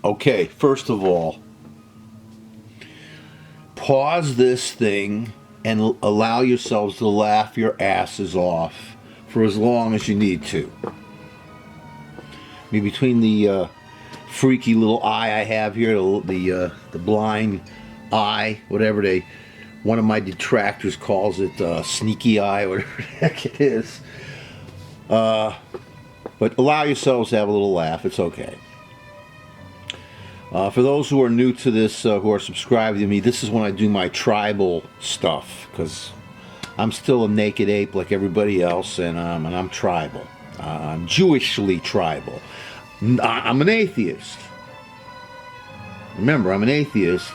Okay, first of all, pause this thing and allow yourselves to laugh your asses off for as long as you need to. I mean, between the freaky little eye I have here, the blind eye, whatever one of my detractors calls it, sneaky eye, whatever the heck it is. But allow yourselves to have a little laugh. It's okay. For those who are new to this, who are subscribed to me, this is when I do my tribal stuff, because I'm still a naked ape like everybody else, and I'm tribal. I'm Jewishly tribal. I'm an atheist. Remember, I'm an atheist.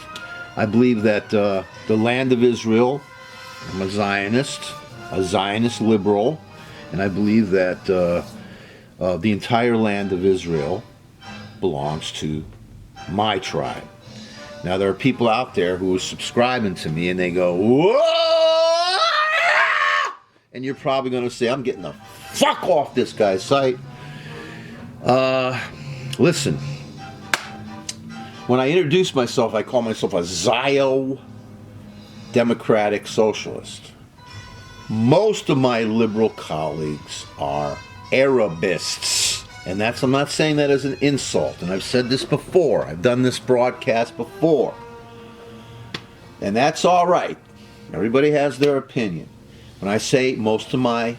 I believe that the land of Israel, I'm a Zionist liberal, and I believe that the entire land of Israel belongs to my tribe. Now, there are people out there who are subscribing to me and they go, whoa! And you're probably going to say, I'm getting the fuck off this guy's site. Listen, when I introduce myself, I call myself a Zio-Democratic Socialist. Most of my liberal colleagues are Arabists. And I'm not saying that as an insult. And I've said this before. I've done this broadcast before. And that's all right. Everybody has their opinion. When I say most of my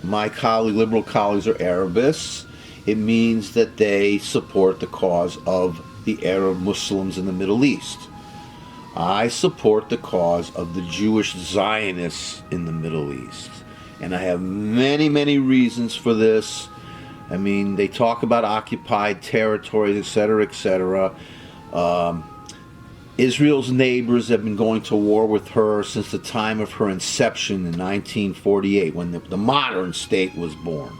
liberal colleagues are Arabists, it means that they support the cause of the Arab Muslims in the Middle East. I support the cause of the Jewish Zionists in the Middle East. And I have many, many reasons for this. I mean, they talk about occupied territories, etc., etc. Israel's neighbors have been going to war with her since the time of her inception in 1948, when the modern state was born.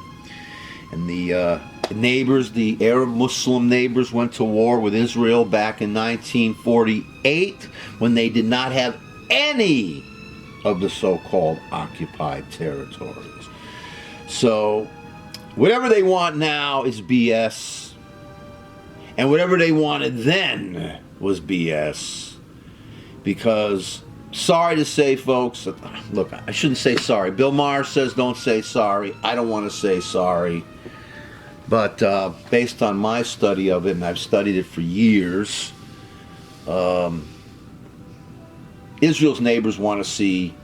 And the neighbors, the Arab Muslim neighbors, went to war with Israel back in 1948, when they did not have any of the so-called occupied territories. So whatever they want now is BS, and whatever they wanted then was BS, because, sorry to say, folks, look, I shouldn't say sorry. Bill Maher says don't say sorry. I don't want to say sorry, but based on my study of it, and I've studied it for years, Israel's neighbors want to see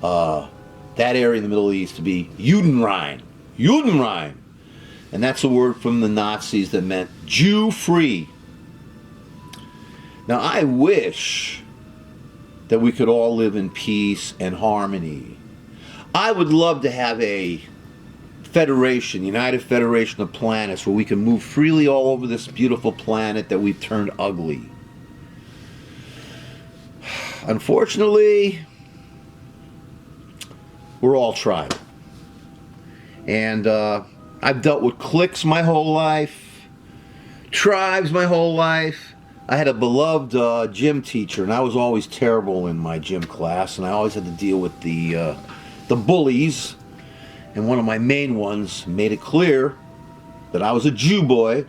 that area in the Middle East to be Judenrein. And that's a word from the Nazis that meant Jew-free. Now, I wish that we could all live in peace and harmony. I would love to have a federation, United Federation of Planets, where we can move freely all over this beautiful planet that we've turned ugly. Unfortunately, we're all tribal. And I've dealt with cliques my whole life, tribes my whole life. I had a beloved gym teacher, and I was always terrible in my gym class, and I always had to deal with the bullies. And one of my main ones made it clear that I was a Jew boy.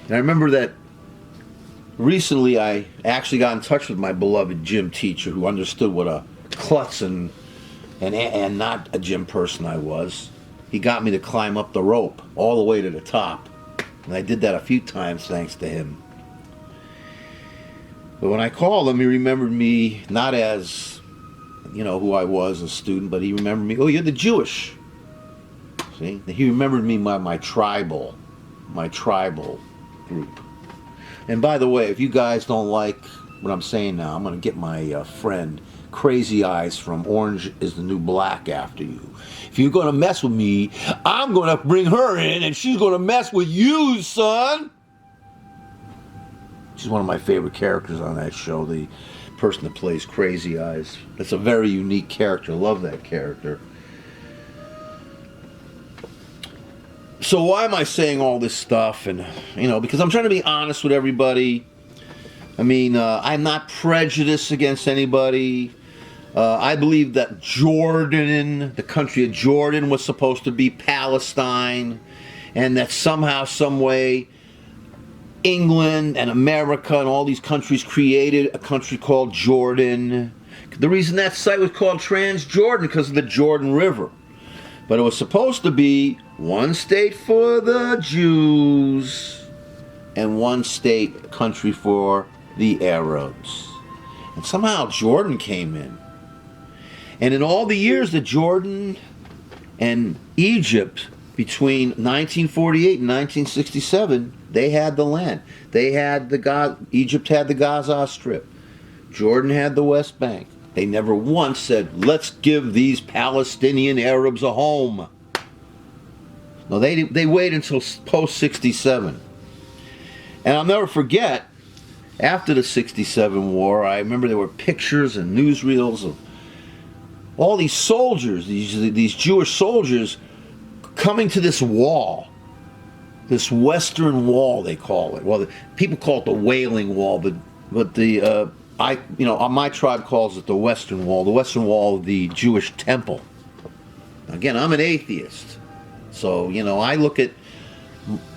And I remember that recently I actually got in touch with my beloved gym teacher, who understood what a klutz and not a gym person I was. He got me to climb up the rope all the way to the top. And I did that a few times thanks to him. But when I called him, he remembered me not as, who I was, a student, but he remembered me, oh, you're the Jewish. See? He remembered me by my tribal group. And by the way, if you guys don't like what I'm saying now, I'm going to get my friend Crazy Eyes from Orange is the New Black after you. If you're going to mess with me, I'm going to bring her in, and she's going to mess with you, son. She's one of my favorite characters on that show, the person that plays Crazy Eyes. That's a very unique character. I love that character. So why am I saying all this stuff? And, because I'm trying to be honest with everybody. I mean, I'm not prejudiced against anybody. I believe that Jordan, the country of Jordan, was supposed to be Palestine, and that somehow, some way, England and America and all these countries created a country called Jordan. The reason that site was called Transjordan because of the Jordan River. But it was supposed to be one state for the Jews and one state country for the Arabs. And somehow Jordan came in. And in all the years that Jordan and Egypt, between 1948 and 1967, they had the land. Egypt had the Gaza Strip. Jordan had the West Bank. They never once said, let's give these Palestinian Arabs a home. No, they waited until post-67. And I'll never forget, after the 67 war, I remember there were pictures and newsreels of all these soldiers, these Jewish soldiers, coming to this wall, this Western Wall, they call it. Well, people call it the Wailing Wall, but my tribe calls it the Western Wall of the Jewish Temple. Again, I'm an atheist, so I look at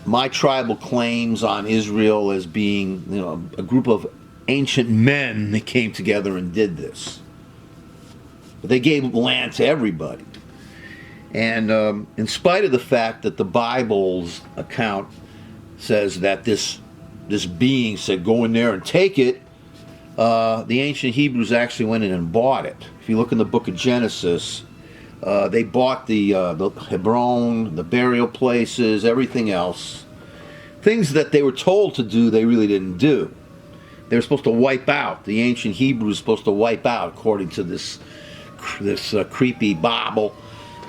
my tribal claims on Israel as being a group of ancient men that came together and did this. But they gave land to everybody. And in spite of the fact that the Bible's account says that this being said, go in there and take it, the ancient Hebrews actually went in and bought it. If you look in the book of Genesis, they bought the Hebron, the burial places, everything else. Things that they were told to do, they really didn't do. They were supposed to wipe out. The ancient Hebrews were supposed to wipe out, according to this creepy Bible,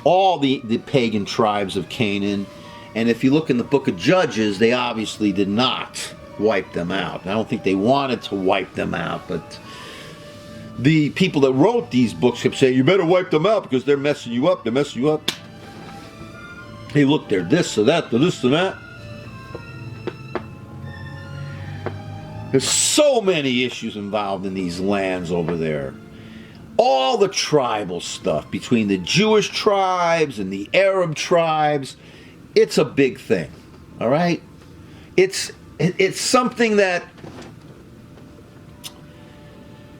all the pagan tribes of Canaan. And if you look in the book of Judges, they obviously did not wipe them out. I don't think they wanted to wipe them out, but the people that wrote these books kept saying, you better wipe them out because they're messing you up. Hey, look, they're this or that, they're this and that. There's so many issues involved in these lands over there. All the tribal stuff between the Jewish tribes and the Arab tribes, it's a big thing, all right? It's something that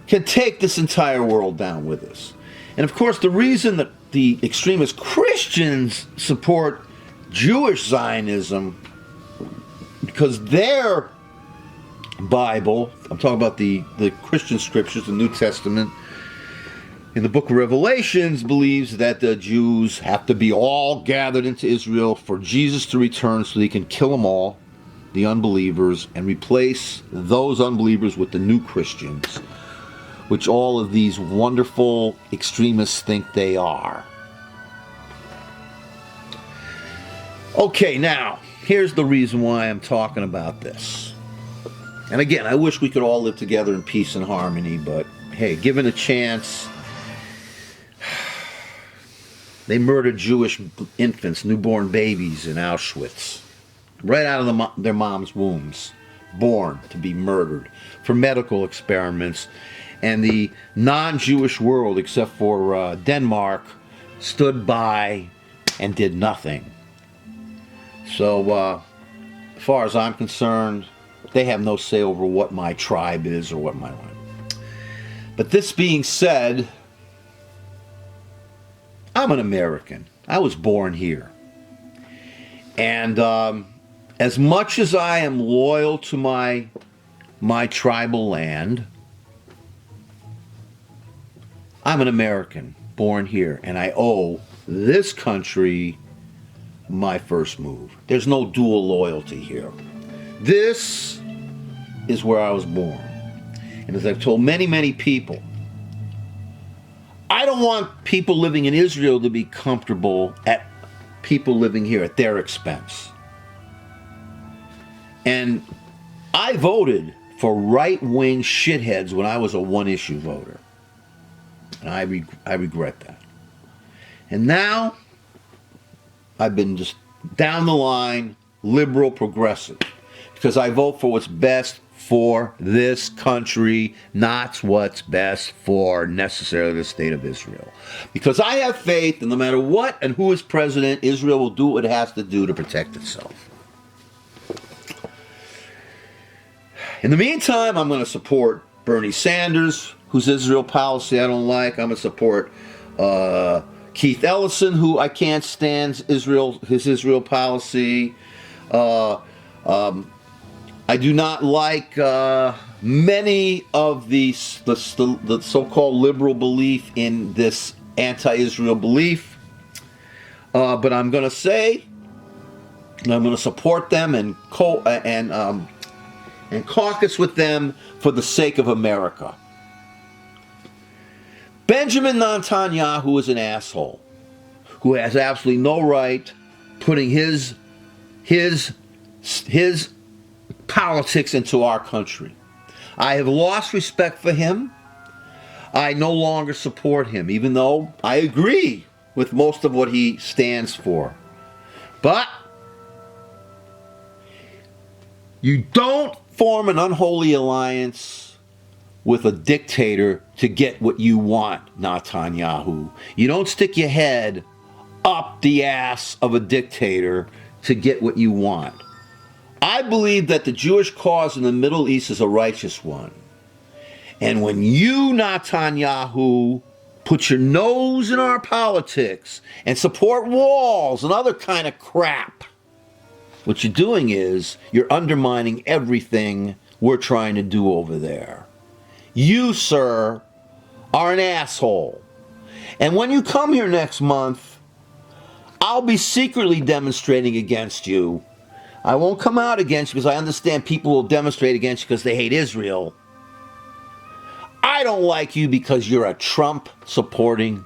can take this entire world down with us. And of course, the reason that the extremist Christians support Jewish Zionism, because their Bible, I'm talking about the Christian scriptures, the New Testament, in the book of Revelations, believes that the Jews have to be all gathered into Israel for Jesus to return so he can kill them all, the unbelievers, and replace those unbelievers with the new Christians, which all of these wonderful extremists think they are. Okay, now, here's the reason why I'm talking about this. And again, I wish we could all live together in peace and harmony, but hey, given a chance, they murdered Jewish infants, newborn babies in Auschwitz, right out of their mom's wombs, born to be murdered for medical experiments. And the non-Jewish world, except for Denmark, stood by and did nothing. So, as far as I'm concerned, they have no say over what my tribe is or what my land. But this being said, I'm an American. I was born here. And as much as I am loyal to my tribal land, I'm an American, born here, and I owe this country my first move. There's no dual loyalty here. This is where I was born. And as I've told many, many people, I don't want people living in Israel to be comfortable at people living here at their expense. And I voted for right-wing shitheads when I was a one-issue voter. And I regret that. And now, I've been just down the line, liberal, progressive. Because I vote for what's best for this country, not what's best for necessarily the state of Israel. Because I have faith that no matter what and who is president, Israel will do what it has to do to protect itself. In the meantime, I'm going to support Bernie Sanders, whose Israel policy I don't like. I'm going to support Keith Ellison, who I can't stand his Israel policy. I do not like many of the so-called liberal belief in this anti-Israel belief. But I'm going to say, I'm going to support them and caucus with them for the sake of America. Benjamin Netanyahu is an asshole who has absolutely no right putting his politics into our country. I have lost respect for him. I no longer support him, even though I agree with most of what he stands for. But you don't form an unholy alliance with a dictator to get what you want, Netanyahu. You don't stick your head up the ass of a dictator to get what you want. I believe that the Jewish cause in the Middle East is a righteous one. And when you, Netanyahu, put your nose in our politics and support walls and other kind of crap, what you're doing is you're undermining everything we're trying to do over there. You, sir, are an asshole. And when you come here next month, I'll be secretly demonstrating against you. I won't come out against you because I understand people will demonstrate against you because they hate Israel. I don't like you because you're a Trump-supporting